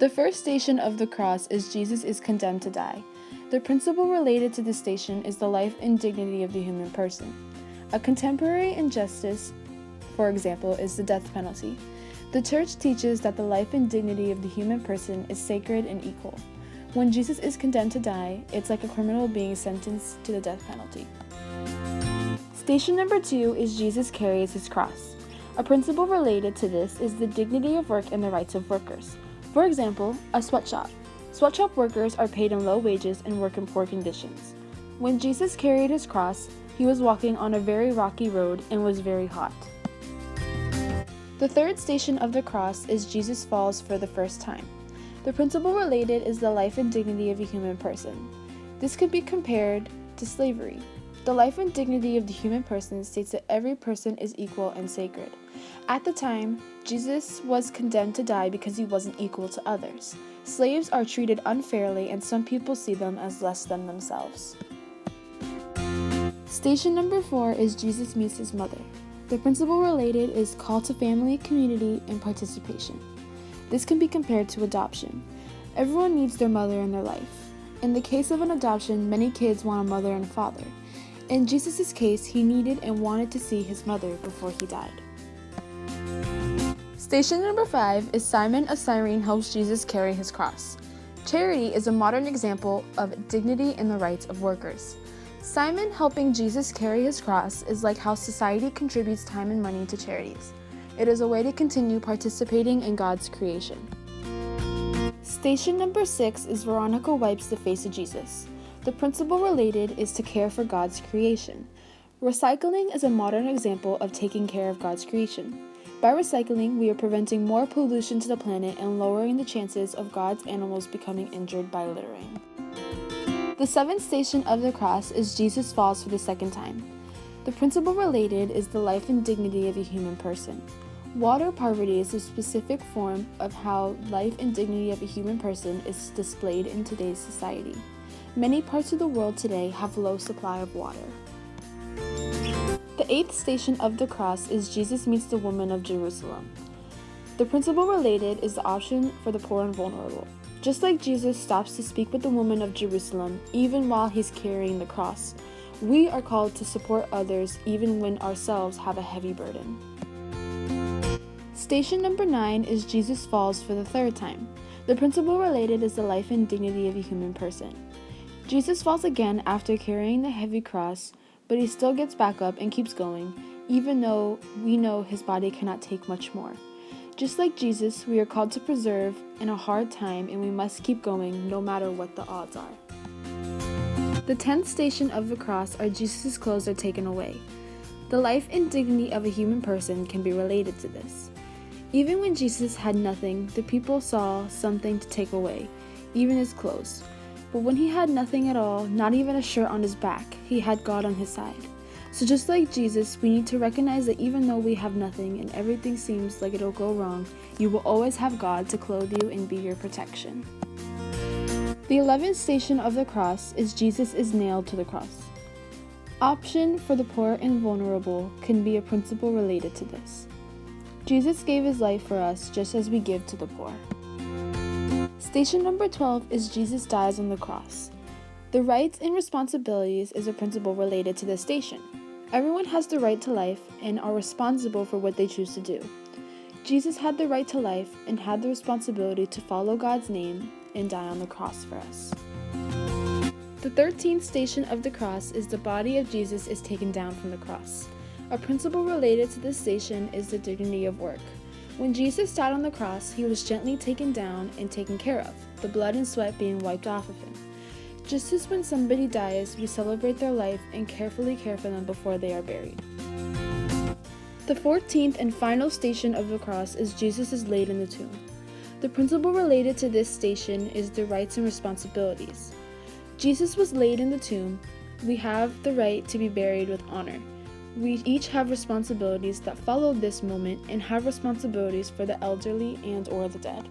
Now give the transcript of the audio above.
The first station of the cross is Jesus is condemned to die. The principle related to this station is the life and dignity of the human person. A contemporary injustice, for example, is the death penalty. The church teaches that the life and dignity of the human person is sacred and equal. When Jesus is condemned to die, it's like a criminal being sentenced to the death penalty. Station number 2 is Jesus carries his cross. A principle related to this is the dignity of work and the rights of workers. For example, a sweatshop. Sweatshop workers are paid in low wages and work in poor conditions. When Jesus carried his cross, he was walking on a very rocky road and was very hot. The third station of the cross is Jesus falls for the first time. The principle related is the life and dignity of a human person. This could be compared to slavery. The life and dignity of the human person states that every person is equal and sacred. At the time, Jesus was condemned to die because he wasn't equal to others. Slaves are treated unfairly and some people see them as less than themselves. Station number 4 is Jesus meets his mother. The principle related is call to family, community, and participation. This can be compared to adoption. Everyone needs their mother in their life. In the case of an adoption, many kids want a mother and father. In Jesus' case, he needed and wanted to see his mother before he died. Station number 5 is Simon of Cyrene helps Jesus carry his cross. Charity is a modern example of dignity and the rights of workers. Simon helping Jesus carry his cross is like how society contributes time and money to charities. It is a way to continue participating in God's creation. Station number 6 is Veronica wipes the face of Jesus. The principle related is to care for God's creation. Recycling is a modern example of taking care of God's creation. By recycling, we are preventing more pollution to the planet and lowering the chances of God's animals becoming injured by littering. The seventh station of the cross is Jesus falls for the second time. The principle related is the life and dignity of a human person. Water poverty is a specific form of how life and dignity of a human person is displayed in today's society. Many parts of the world today have low supply of water. The eighth station of the cross is Jesus meets the woman of Jerusalem. The principle related is the option for the poor and vulnerable. Just like Jesus stops to speak with the woman of Jerusalem even while he's carrying the cross, we are called to support others even when ourselves have a heavy burden. Station number 9 is Jesus falls for the third time. The principle related is the life and dignity of a human person. Jesus falls again after carrying the heavy cross, but he still gets back up and keeps going, even though we know his body cannot take much more. Just like Jesus, we are called to persevere in a hard time and we must keep going no matter what the odds are. The 10th station of the cross are Jesus' clothes are taken away. The life and dignity of a human person can be related to this. Even when Jesus had nothing, the people saw something to take away, even his clothes. But when he had nothing at all, not even a shirt on his back, he had God on his side. So just like Jesus, we need to recognize that even though we have nothing and everything seems like it'll go wrong, you will always have God to clothe you and be your protection. The 11th station of the cross is Jesus is nailed to the cross. Option for the poor and vulnerable can be a principle related to this. Jesus gave his life for us just as we give to the poor. Station number 12 is Jesus dies on the cross. The rights and responsibilities is a principle related to this station. Everyone has the right to life and are responsible for what they choose to do. Jesus had the right to life and had the responsibility to follow God's name and die on the cross for us. The 13th station of the cross is the body of Jesus is taken down from the cross. A principle related to this station is the dignity of work. When Jesus died on the cross, he was gently taken down and taken care of, the blood and sweat being wiped off of him. Just as when somebody dies, we celebrate their life and carefully care for them before they are buried. The 14th and final station of the cross is Jesus is laid in the tomb. The principle related to this station is the rights and responsibilities. Jesus was laid in the tomb. We have the right to be buried with honor. We each have responsibilities that follow this moment and have responsibilities for the elderly and or the dead.